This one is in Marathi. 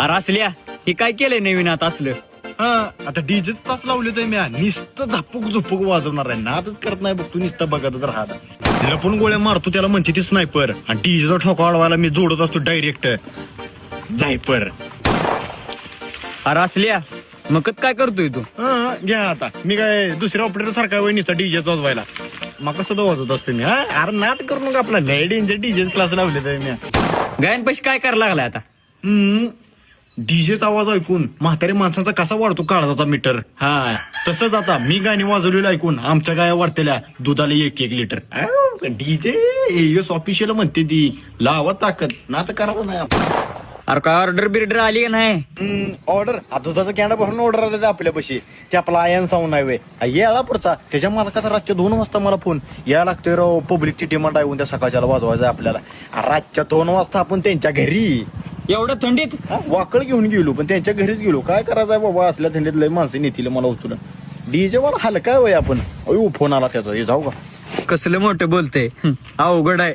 अरे असल्या हे काय केलंय नवीन आता असलं? हा आता डीजेच तास लावले तर मी नुसतं झापूक झुपूक वाजवणार आहे नातच करत नाही बघ तू नुसतं बघत तर राहता लपून गोळ्या मारतो त्याला म्हणते ती स्नायपर आणि डीजेचा ठोका वाढवायला मी जोडत असतो डायरेक्ट जायपर. अरे असल्या मग काय करतोय तू? हा घ्या आता मी काय दुसऱ्या ऑपरेटर सारखा वेळ नुसता डीजे वाजवायला मग कसं वाजवत असतो मी. हा अरे नात करू नका आपला डेंजर डीजे क्लास लावले तर मी. गायन पैसे काय करायला लागलाय आता? डीजेचा आवाज ऐकून म्हातारे माणसाचा कसा वाढतो काळजाचा मीटर. हा तसंच आता मी गाणी वाजवलेलं ऐकून आमच्या गाया वाढतेल्या दुधाला 1-1 लिटर. डीजे एस ऑफिशियल म्हणते ती लावा ताकद ना तर करावं नाही आपण. अरे काय ऑर्डर बिर्डर आली का नाही? ऑर्डर दुधाचा कॅन्डा भरून ऑर्डर आले आपल्यापाशी ते आपला आयन साऊंड आहे याला पुढचा त्याच्या मालकाचा रातच्या 2 वाजता मला फोन या लागतोय राव पब्लिकची डिमांड आहे उद्या सकाळच्याला वाजवायचं आपल्याला. रातच्या 2 वाजता आपण त्यांच्या घरी एवढं थंडीत वाकळ घेऊन गेलो पण त्यांच्या घरीच गेलो. काय करायचंय बाबा असल्या थंडीत लय माणसं नेतील मला उचलून. डीजे वाला हलका वय आपण अयो फोन आला त्याचा हे जाऊ का कसलं मोठं बोलते अवघड आहे.